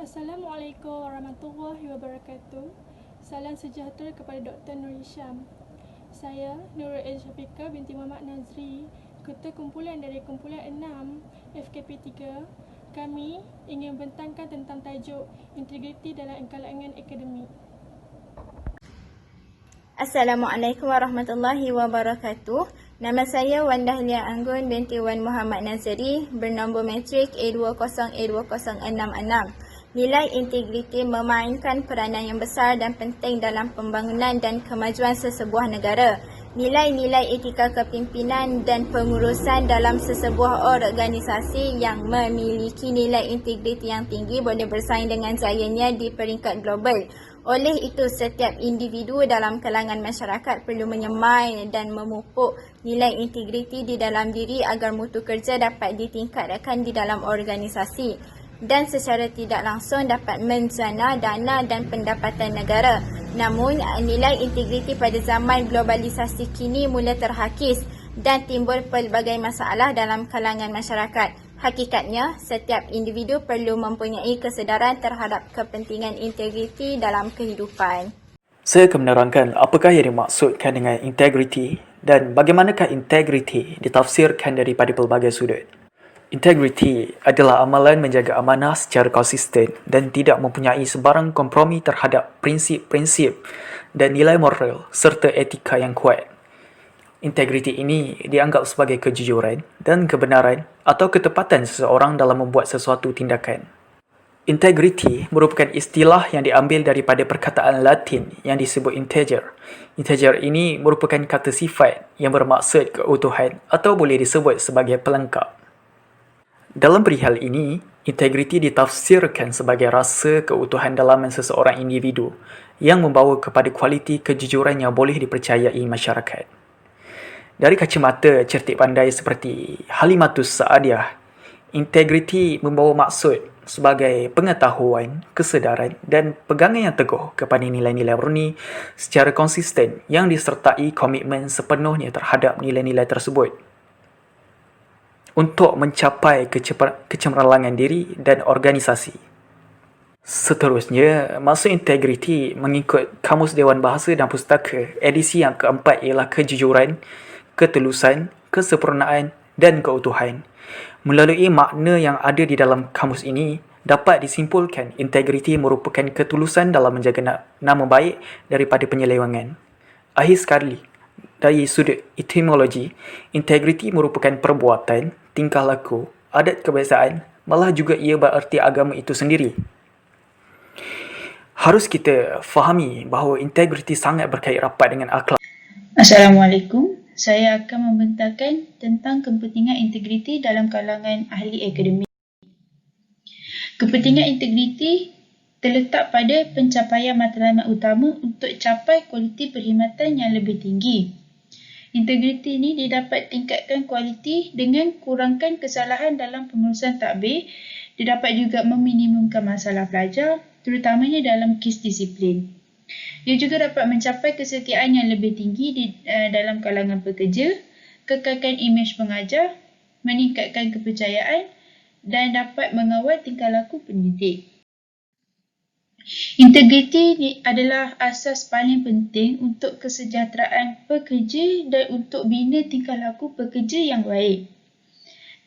Assalamualaikum warahmatullahi wabarakatuh. Salam sejahtera kepada Dr. Nur Hisham. Saya Nurul Syafiqah binti Muhammad Nazri, Ketua Kumpulan dari Kumpulan 6 FKP 3. Kami ingin membentangkan tentang tajuk integriti dalam kalangan akademik. Assalamualaikum warahmatullahi wabarakatuh. Nama saya Wan Dahlia Anggun binti Wan Muhammad Nazri, bernombor matrik A20A2066. Nilai integriti memainkan peranan yang besar dan penting dalam pembangunan dan kemajuan sesebuah negara. Nilai-nilai etika kepimpinan dan pengurusan dalam sesebuah organisasi yang memiliki nilai integriti yang tinggi boleh bersaing dengan jayanya di peringkat global. Oleh itu, setiap individu dalam kalangan masyarakat perlu menyemai dan memupuk nilai integriti di dalam diri agar mutu kerja dapat ditingkatkan di dalam organisasi dan secara tidak langsung dapat menjana dana dan pendapatan negara. Namun, nilai integriti pada zaman globalisasi kini mula terhakis dan timbul pelbagai masalah dalam kalangan masyarakat. Hakikatnya, setiap individu perlu mempunyai kesedaran terhadap kepentingan integriti dalam kehidupan. Saya akan menerangkan apakah yang dimaksudkan dengan integriti dan bagaimanakah integriti ditafsirkan daripada pelbagai sudut. Integriti adalah amalan menjaga amanah secara konsisten dan tidak mempunyai sebarang kompromi terhadap prinsip-prinsip dan nilai moral serta etika yang kuat. Integriti ini dianggap sebagai kejujuran dan kebenaran atau ketepatan seseorang dalam membuat sesuatu tindakan. Integriti merupakan istilah yang diambil daripada perkataan Latin yang disebut integer. Integer ini merupakan kata sifat yang bermaksud keutuhan atau boleh disebut sebagai pelengkap. Dalam perihal ini, integriti ditafsirkan sebagai rasa keutuhan dalaman seseorang individu yang membawa kepada kualiti kejujuran yang boleh dipercayai masyarakat. Dari kacamata cerdik pandai seperti Halimatus Sa'adiyah, integriti membawa maksud sebagai pengetahuan, kesedaran dan pegangan yang teguh kepada nilai-nilai murni secara konsisten yang disertai komitmen sepenuhnya terhadap nilai-nilai tersebut untuk mencapai kecemerlangan diri dan organisasi. Seterusnya, maksud integriti mengikut Kamus Dewan Bahasa dan Pustaka edisi yang keempat ialah kejujuran, ketulusan, kesempurnaan dan keutuhan. Melalui makna yang ada di dalam kamus ini, dapat disimpulkan integriti merupakan ketulusan dalam menjaga nama baik daripada penyelewengan. Akhir sekali, dari sudut etimologi, integriti merupakan perbuatan, tingkah laku, adat kebiasaan, malah juga ia bererti agama itu sendiri. Harus kita fahami bahawa integriti sangat berkait rapat dengan akhlak. Assalamualaikum. Saya akan membentangkan tentang kepentingan integriti dalam kalangan ahli akademik. Kepentingan integriti terletak pada pencapaian matlamat utama untuk capai kualiti perkhidmatan yang lebih tinggi. Integriti ini didapat tingkatkan kualiti dengan kurangkan kesalahan dalam pengurusan tadbir. Dia dapat juga meminimumkan masalah pelajar, terutamanya dalam kes disiplin. Ia juga dapat mencapai kesetiaan yang lebih tinggi dalam kalangan pekerja, kekalkan imej pengajar, meningkatkan kepercayaan dan dapat mengawal tingkah laku pendidik. Integriti adalah asas paling penting untuk kesejahteraan pekerja dan untuk bina tingkah laku pekerja yang baik.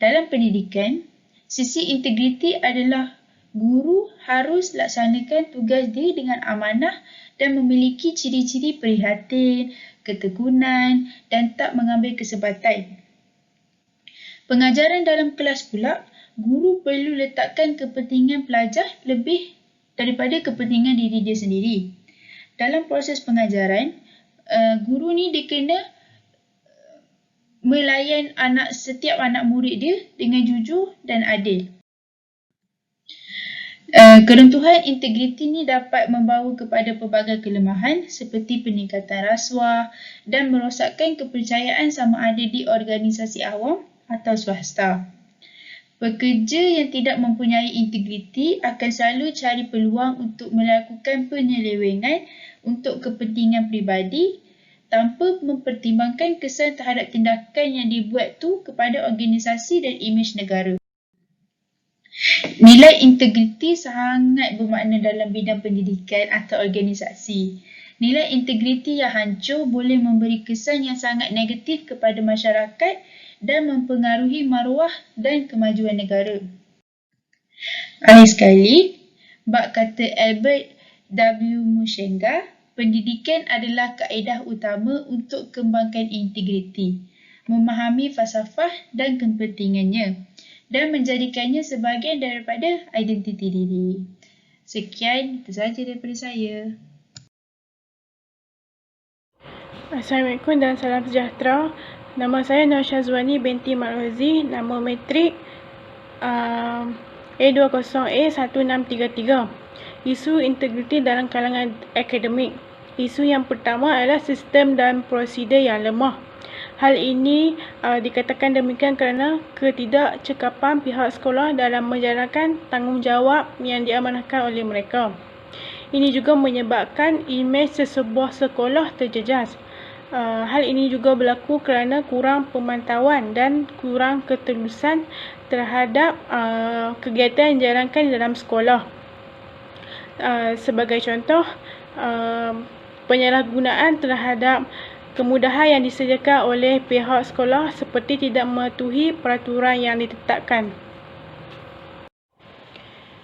Dalam pendidikan, sisi integriti adalah guru harus laksanakan tugas dia dengan amanah dan memiliki ciri-ciri prihatin, ketekunan dan tak mengambil kesempatan. Pengajaran dalam kelas pula, guru perlu letakkan kepentingan pelajar lebih daripada kepentingan diri dia sendiri. Dalam proses pengajaran, guru ni dia kena melayan setiap anak murid dia dengan jujur dan adil. Keruntuhan integriti ini dapat membawa kepada pelbagai kelemahan seperti peningkatan rasuah dan merosakkan kepercayaan sama ada di organisasi awam atau swasta. Pekerja yang tidak mempunyai integriti akan selalu cari peluang untuk melakukan penyelewengan untuk kepentingan peribadi tanpa mempertimbangkan kesan terhadap tindakan yang dibuat tu kepada organisasi dan imej negara. Nilai integriti sangat bermakna dalam bidang pendidikan atau organisasi. Nilai integriti yang hancur boleh memberi kesan yang sangat negatif kepada masyarakat dan mempengaruhi maruah dan kemajuan negara. Akhir sekali, bab kata Albert W. Muchenga, pendidikan adalah kaedah utama untuk kembangkan integriti, memahami falsafah dan kepentingannya, dan menjadikannya sebahagian daripada identiti diri. Sekian, itu sahaja daripada saya. Assalamualaikum dan salam sejahtera. Nama saya Nur Syazwani binti Mat Rozi, nama matrik A20A1633. Isu integriti dalam kalangan akademik. Isu yang pertama adalah sistem dan prosedur yang lemah. Hal ini dikatakan demikian kerana ketidakcekapan pihak sekolah dalam menjalankan tanggungjawab yang diamanahkan oleh mereka. Ini juga menyebabkan imej sesebuah sekolah terjejas. Hal ini juga berlaku kerana kurang pemantauan dan kurang ketulusan terhadap kegiatan yang dijalankan dalam sekolah. Sebagai contoh, penyalahgunaan terhadap kemudahan yang disediakan oleh pihak sekolah seperti tidak mematuhi peraturan yang ditetapkan.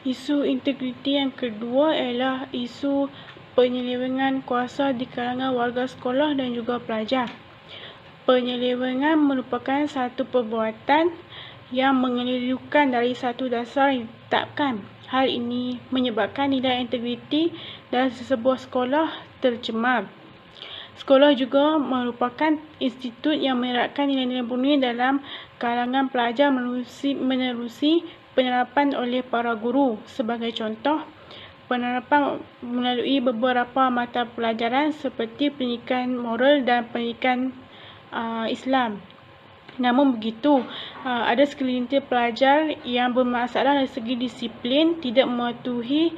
Isu integriti yang kedua ialah isu penyelewengan kuasa di kalangan warga sekolah dan juga pelajar. Penyelewengan merupakan satu perbuatan yang mengelirukan dari satu dasar yang ditetapkan. Hal ini menyebabkan nilai integriti dalam sesebuah sekolah tercemar. Sekolah juga merupakan institut yang menerapkan nilai-nilai murni dalam kalangan pelajar menerusi penerapan oleh para guru. Sebagai contoh, penerapan melalui beberapa mata pelajaran seperti pendidikan moral dan pendidikan Islam. Namun begitu, ada segelintir pelajar yang bermasalah dari segi disiplin, tidak mematuhi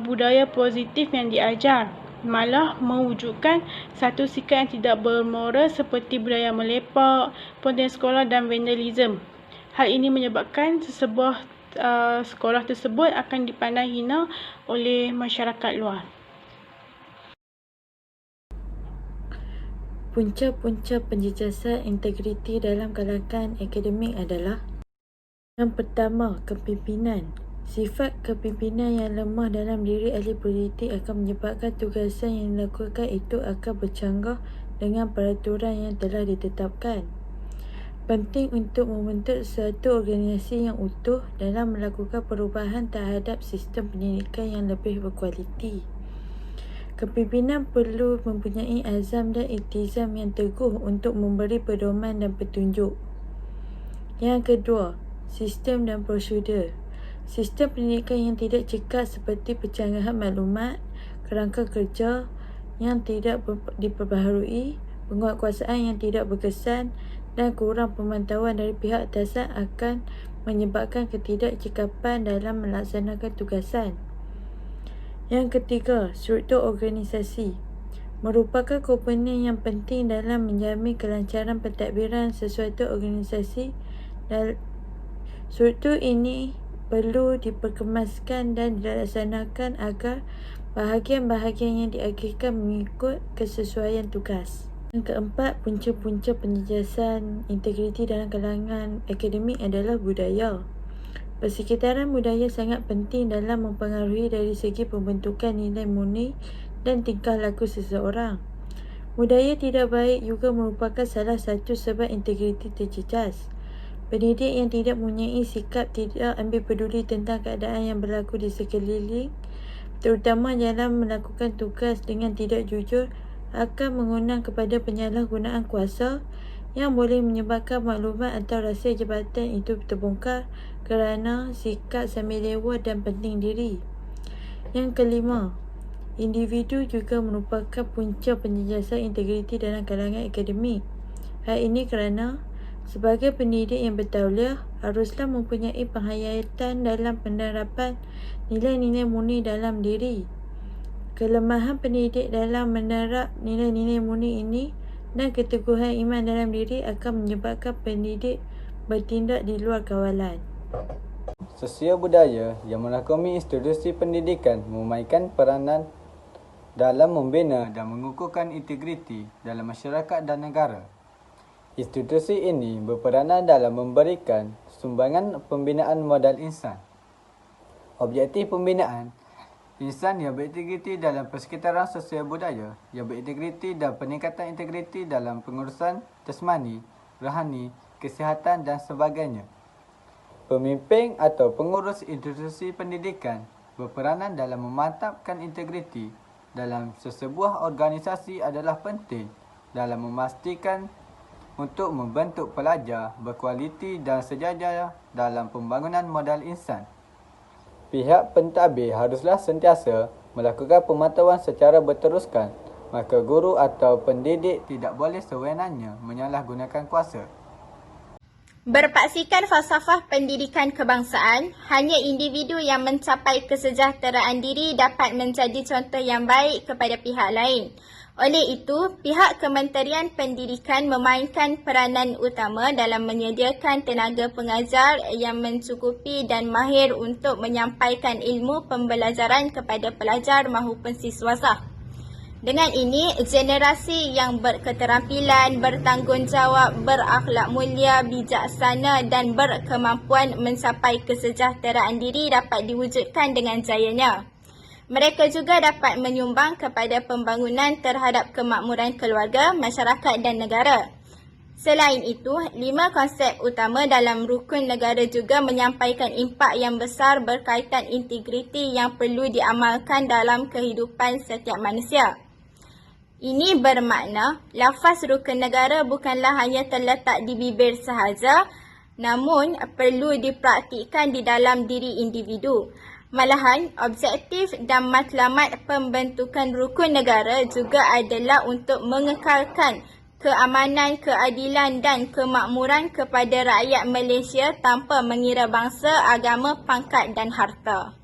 budaya positif yang diajar, malah mewujudkan satu sikap yang tidak bermoral seperti budaya melepak, ponten sekolah dan vandalisme. Hal ini menyebabkan sesebuah sekolah tersebut akan dipandang hina oleh masyarakat luar. Punca-punca penjejasan integriti dalam kalangan akademik adalah: yang pertama, kepimpinan. Sifat kepimpinan yang lemah dalam diri ahli politik akan menyebabkan tugasan yang dilakukan itu akan bercanggah dengan peraturan yang telah ditetapkan. Penting untuk membentuk suatu organisasi yang utuh dalam melakukan perubahan terhadap sistem pendidikan yang lebih berkualiti. Kepimpinan perlu mempunyai azam dan iltizam yang teguh untuk memberi pedoman dan petunjuk. Yang kedua, sistem dan prosedur. Sistem pendidikan yang tidak cekap seperti pencanggahan maklumat, kerangka kerja yang tidak diperbaharui, penguatkuasaan yang tidak berkesan dan kurang pemantauan dari pihak atasan akan menyebabkan ketidakcekapan dalam melaksanakan tugasan. Yang ketiga, struktur organisasi merupakan komponen yang penting dalam menjamin kelancaran pentadbiran sesuatu organisasi. Struktur ini perlu diperkemaskan dan dilaksanakan agar bahagian-bahagian yang diakhirkan mengikut kesesuaian tugas. Yang keempat, punca-punca penjejasan integriti dalam kalangan akademik adalah budaya. Persekitaran budaya sangat penting dalam mempengaruhi dari segi pembentukan nilai murni dan tingkah laku seseorang. Budaya tidak baik juga merupakan salah satu sebab integriti terjejas. Pendidik yang tidak mempunyai sikap tidak ambil peduli tentang keadaan yang berlaku di sekeliling, terutama dalam melakukan tugas dengan tidak jujur, akan mengundang kepada penyalahgunaan kuasa yang boleh menyebabkan maklumat atau rahsia jabatan itu terbongkar kerana sikap sambil lewat dan penting diri. Yang kelima, individu juga merupakan punca penjejasan integriti dalam kalangan akademik. Hal ini kerana sebagai pendidik yang bertauliah haruslah mempunyai penghayatan dalam penerapan nilai-nilai murni dalam diri. Kelemahan pendidik dalam menerap nilai-nilai murni ini dan keteguhan iman dalam diri akan menyebabkan pendidik bertindak di luar kawalan. sosial budaya yang merangkumi institusi pendidikan memainkan peranan dalam membina dan mengukuhkan integriti dalam masyarakat dan negara. Institusi ini berperanan dalam memberikan sumbangan pembinaan modal insan. Objektif pembinaan insan yang berintegriti dalam persekitaran sosial budaya, yang berintegriti dan peningkatan integriti dalam pengurusan jasmani, rohani, kesihatan dan sebagainya. Pemimpin atau pengurus institusi pendidikan berperanan dalam memantapkan integriti dalam sesebuah organisasi adalah penting dalam memastikan untuk membentuk pelajar berkualiti dan sejajar dalam pembangunan modal insan. Pihak pentadbir haruslah sentiasa melakukan pemantauan secara berteruskan, maka guru atau pendidik tidak boleh sewenangnya menyalahgunakan kuasa. Berpaksikan falsafah pendidikan kebangsaan, hanya individu yang mencapai kesejahteraan diri dapat menjadi contoh yang baik kepada pihak lain. Oleh itu, pihak Kementerian Pendidikan memainkan peranan utama dalam menyediakan tenaga pengajar yang mencukupi dan mahir untuk menyampaikan ilmu pembelajaran kepada pelajar maupun siswasah. Dengan ini, generasi yang berketerampilan, bertanggungjawab, berakhlak mulia, bijaksana dan berkemampuan mencapai kesejahteraan diri dapat diwujudkan dengan jayanya. Mereka juga dapat menyumbang kepada pembangunan terhadap kemakmuran keluarga, masyarakat dan negara. Selain itu, 5 konsep utama dalam rukun negara juga menyampaikan impak yang besar berkaitan integriti yang perlu diamalkan dalam kehidupan setiap manusia. Ini bermakna, lafaz rukun negara bukanlah hanya terletak di bibir sahaja, namun perlu dipraktikkan di dalam diri individu. Malahan, objektif dan matlamat pembentukan rukun negara juga adalah untuk mengekalkan keamanan, keadilan dan kemakmuran kepada rakyat Malaysia tanpa mengira bangsa, agama, pangkat dan harta.